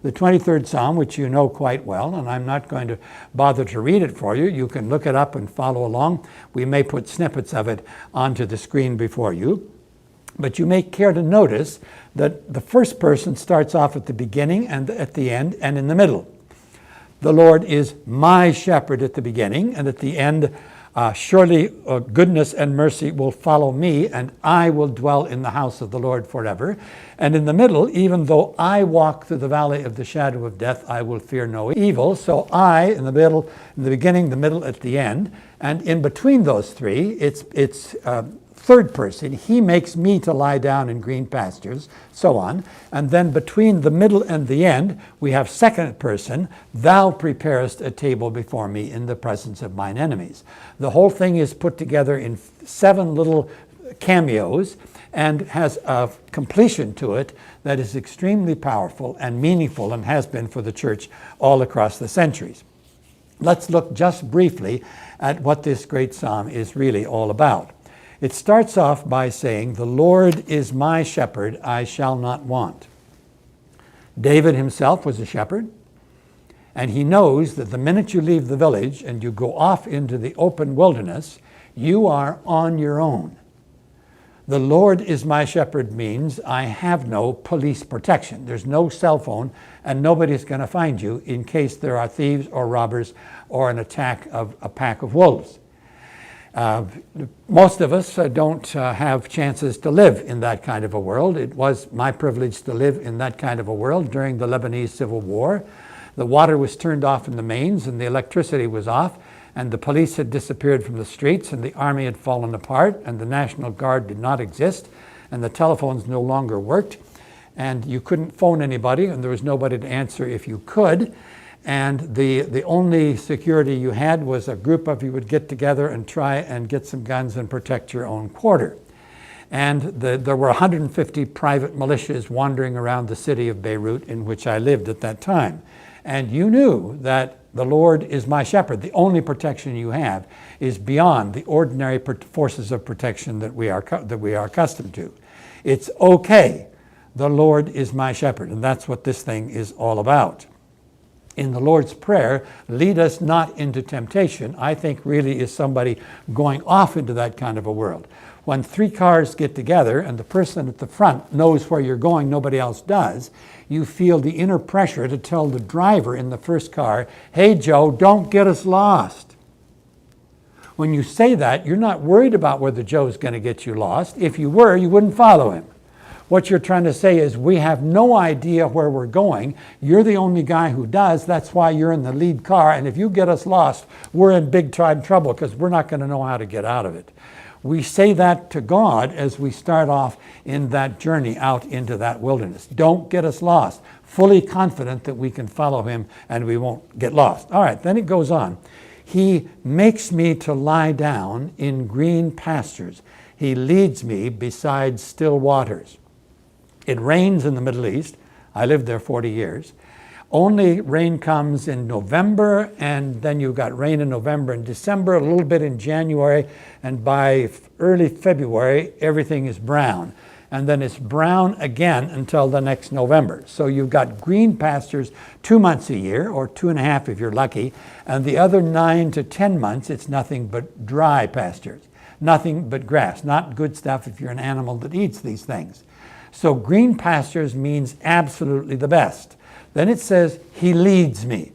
The 23rd Psalm, which you know quite well, and I'm not going to bother to read it for you. You can look it up and follow along. We may put snippets of it onto the screen before you. But you may care to notice that the first person starts off at the beginning and at the end and in the middle. The Lord is my shepherd at the beginning, and at the end, surely goodness and mercy will follow me, and I will dwell in the house of the Lord forever. And in the middle, even though I walk through the valley of the shadow of death, I will fear no evil. So I, in the middle, in the beginning, the middle, at the end. And in between those three, it's third person. He makes me to lie down in green pastures, so on. And then between the middle and the end, we have second person. Thou preparest a table before me in the presence of mine enemies. The whole thing is put together in 7 little cameos and has a completion to it that is extremely powerful and meaningful, and has been for the church all across the centuries. Let's look just briefly at what this great psalm is really all about. It starts off by saying, "The Lord is my shepherd, I shall not want." David himself was a shepherd, and he knows that the minute you leave the village and you go off into the open wilderness, you are on your own. The Lord is my shepherd means I have no police protection. There's no cell phone, and nobody's going to find you in case there are thieves or robbers or an attack of a pack of wolves. Most of us don't have chances to live in that kind of a world. It was my privilege to live in that kind of a world during the Lebanese Civil War. The water was turned off in the mains and the electricity was off, and the police had disappeared from the streets, and the army had fallen apart, and the National Guard did not exist, and the telephones no longer worked, and you couldn't phone anybody, and there was nobody to answer if you could. And the only security you had was a group of you would get together and try and get some guns and protect your own quarter. And there were 150 private militias wandering around the city of Beirut, in which I lived at that time. And you knew that the Lord is my shepherd. The only protection you have is beyond the ordinary forces of protection that we are accustomed to. It's okay. The Lord is my shepherd. And that's what this thing is all about. In the Lord's Prayer, lead us not into temptation, I think really is somebody going off into that kind of a world. When 3 cars get together and the person at the front knows where you're going, nobody else does, you feel the inner pressure to tell the driver in the first car, "Hey Joe, don't get us lost." When you say that, you're not worried about whether Joe's going to get you lost. If you were, you wouldn't follow him. What you're trying to say is, we have no idea where we're going. You're the only guy who does. That's why you're in the lead car. And if you get us lost, we're in big time trouble because we're not going to know how to get out of it. We say that to God as we start off in that journey out into that wilderness. Don't get us lost. Fully confident that we can follow him and we won't get lost. All right, then it goes on. He makes me to lie down in green pastures. He leads me beside still waters. It rains in the Middle East. I lived there 40 years. Only rain comes in November, and then you've got rain in November and December, a little bit in January, and by early February, everything is brown. And then it's brown again until the next November. So you've got green pastures 2 months a year, or 2.5 if you're lucky, and the other 9 to 10 months, it's nothing but dry pastures. Nothing but grass. Not good stuff if you're an animal that eats these things. So green pastures means absolutely the best. Then it says, he leads me.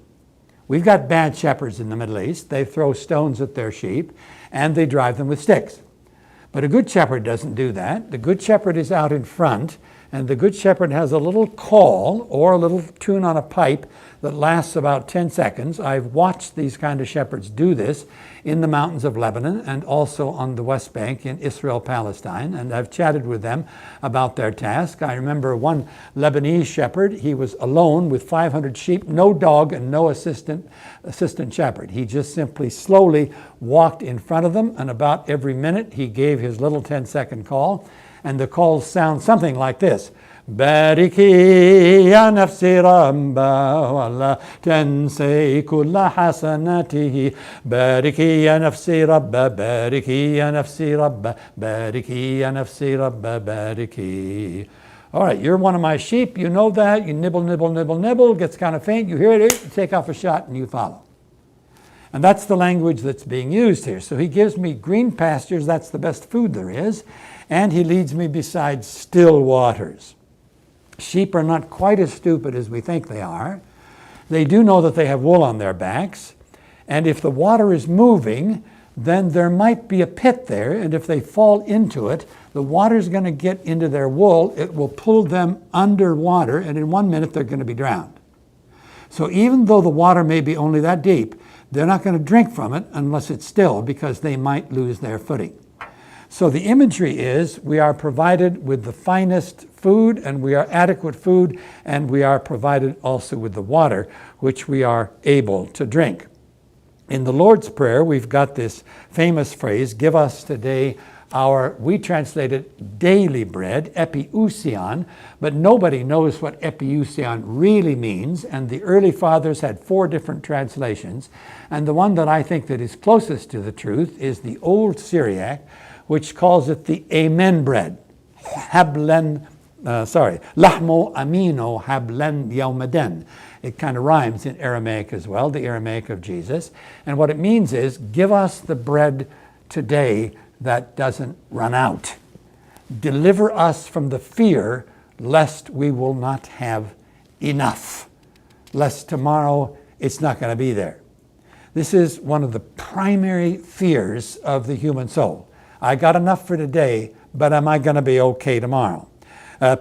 We've got bad shepherds in the Middle East. They throw stones at their sheep and they drive them with sticks. But a good shepherd doesn't do that. The good shepherd is out in front, and the good shepherd has a little call or a little tune on a pipe that lasts about 10 seconds. I've watched these kind of shepherds do this in the mountains of Lebanon and also on the West Bank in Israel, Palestine, and I've chatted with them about their task. I remember one Lebanese shepherd. He was alone with 500 sheep, no dog and no assistant shepherd. He just simply slowly walked in front of them, and about every minute he gave his little 10-second call, and the calls sound something like this. باركي يا نفسي ربا ولا تنسي كل حسناته باركي يا نفسي ربا باركي يا نفسي ربا باركي يا نفسي ربا باركي All right, you're one of my sheep. You know that. You nibble, nibble, nibble, nibble. Gets kind of faint. You hear it. You take off a shot and you follow. And that's the language that's being used here. So he gives me green pastures. That's the best food there is. And he leads me beside still waters. Sheep are not quite as stupid as we think they are. They do know that they have wool on their backs. And if the water is moving, then there might be a pit there. And if they fall into it, the water's going to get into their wool. It will pull them underwater. And in 1 minute, they're going to be drowned. So even though the water may be only that deep, they're not going to drink from it unless it's still, because they might lose their footing. So the imagery is we are provided with the finest food, and we are adequate food, and we are provided also with the water, which we are able to drink. In the Lord's Prayer, we've got this famous phrase, give us today we translate it daily bread, epiousion, but nobody knows what epiousion really means, and the early fathers had 4 different translations, and the one that I think that is closest to the truth is the Old Syriac, which calls it the Amen bread. Lahmo amino hablen yaumaden. It kind of rhymes in Aramaic as well, the Aramaic of Jesus. And what it means is, give us the bread today that doesn't run out. Deliver us from the fear lest we will not have enough, lest tomorrow it's not going to be there. This is one of the primary fears of the human soul. I got enough for today, but am I going to be okay tomorrow?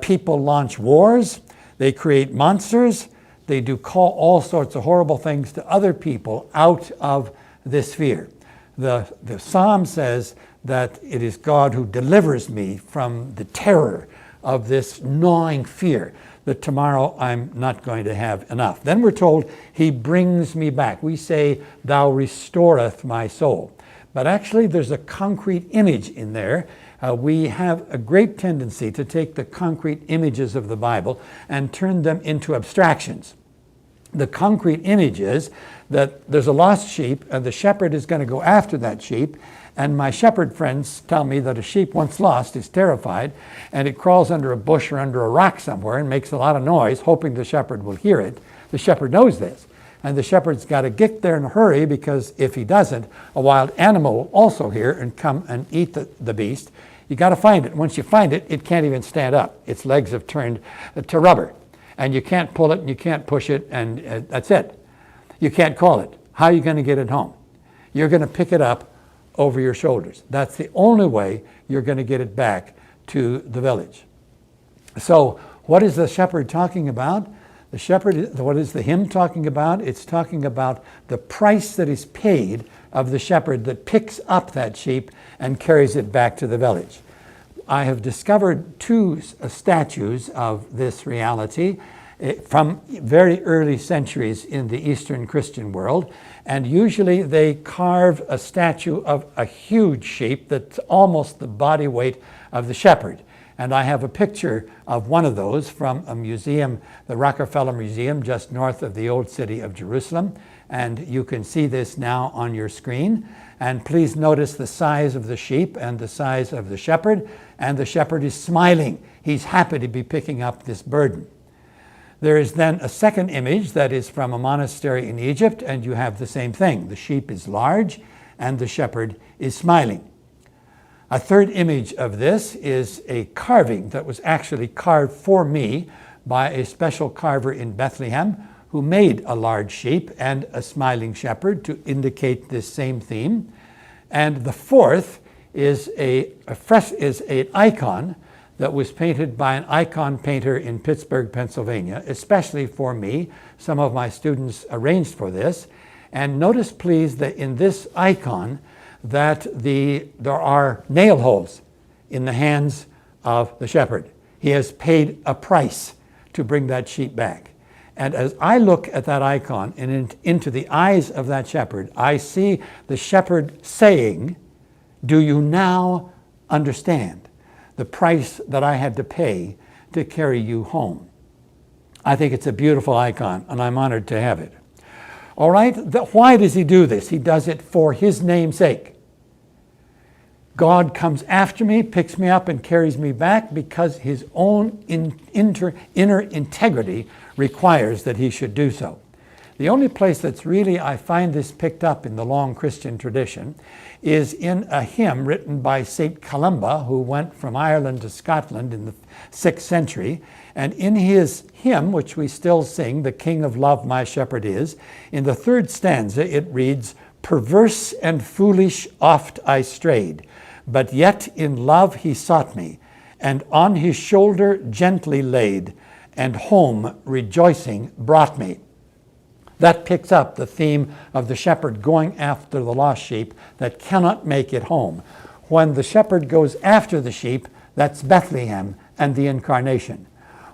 People launch wars, they create monsters, they do call all sorts of horrible things to other people out of this fear. The Psalm says that it is God who delivers me from the terror of this gnawing fear that tomorrow I'm not going to have enough. Then we're told he brings me back. We say, thou restoreth my soul. But actually there's a concrete image in there. We have a great tendency to take the concrete images of the Bible and turn them into abstractions. The concrete image is that there's a lost sheep and the shepherd is going to go after that sheep. And my shepherd friends tell me that a sheep once lost is terrified and it crawls under a bush or under a rock somewhere and makes a lot of noise, hoping the shepherd will hear it. The shepherd knows this. And the shepherd's got to get there in a hurry, because if he doesn't, a wild animal will also hear and come and eat the beast. You got to find it. Once you find it, it can't even stand up. Its legs have turned to rubber. And you can't pull it and you can't push it, and that's it. You can't call it. How are you going to get it home? You're going to pick it up over your shoulders. That's the only way you're going to get it back to the village. So what is the shepherd talking about? The shepherd, what is the hymn talking about? It's talking about the price that is paid of the shepherd that picks up that sheep and carries it back to the village. I have discovered 2 statues of this reality from very early centuries in the Eastern Christian world, and usually they carve a statue of a huge sheep that's almost the body weight of the shepherd. And I have a picture of one of those from a museum, the Rockefeller Museum, just north of the old city of Jerusalem. And you can see this now on your screen. And please notice the size of the sheep and the size of the shepherd. And the shepherd is smiling. He's happy to be picking up this burden. There is then a second image that is from a monastery in Egypt, and you have the same thing. The sheep is large and the shepherd is smiling. A third image of this is a carving that was actually carved for me by a special carver in Bethlehem who made a large sheep and a smiling shepherd to indicate this same theme. And the fourth is an icon that was painted by an icon painter in Pittsburgh, Pennsylvania, especially for me. Some of my students arranged for this. And notice, please, that in this icon that there are nail holes in the hands of the shepherd. He has paid a price to bring that sheep back. And as I look at that icon and into the eyes of that shepherd, I see the shepherd saying, do you now understand the price that I had to pay to carry you home? I think it's a beautiful icon, and I'm honored to have it. All right, why does he do this? He does it for his name's sake. God comes after me, picks me up, and carries me back because his own inner integrity requires that he should do so. The only place that's really, I find this picked up in the long Christian tradition, is in a hymn written by St. Columba, who went from Ireland to Scotland in the 6th century. And in his hymn, which we still sing, "The King of Love my Shepherd is," in the 3rd stanza it reads, "Perverse and foolish oft I strayed, but yet in love he sought me, and on his shoulder gently laid, and home rejoicing brought me." That picks up the theme of the shepherd going after the lost sheep that cannot make it home. When the shepherd goes after the sheep, that's Bethlehem and the incarnation.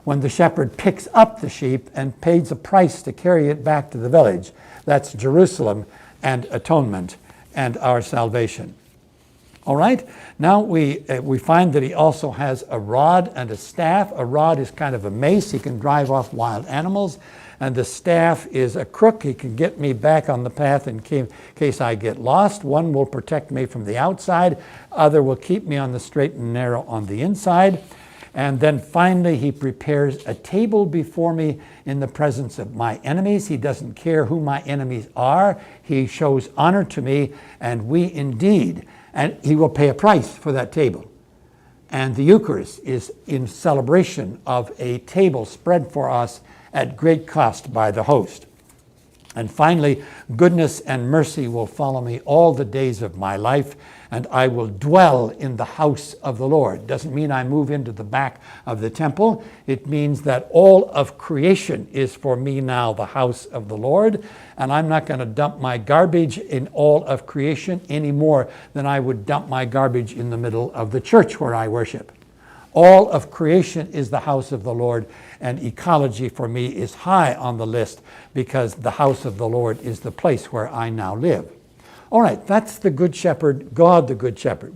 When the shepherd picks up the sheep and pays a price to carry it back to the village, that's Jerusalem and atonement and our salvation. All right, now we find that he also has a rod and a staff. A rod is kind of a mace. He can drive off wild animals. And the staff is a crook. He can get me back on the path in case I get lost. One will protect me from the outside. Other will keep me on the straight and narrow on the inside. And then finally, he prepares a table before me in the presence of my enemies. He doesn't care who my enemies are. He shows honor to me, and we indeed, and he will pay a price for that table. And the Eucharist is in celebration of a table spread for us at great cost by the host. And finally, goodness and mercy will follow me all the days of my life, and I will dwell in the house of the Lord. Doesn't mean I move into the back of the temple. It means that all of creation is for me now the house of the Lord, and I'm not going to dump my garbage in all of creation any more than I would dump my garbage in the middle of the church where I worship. All of creation is the house of the Lord, and ecology for me is high on the list because the house of the Lord is the place where I now live. All right, that's the Good Shepherd, God the Good Shepherd.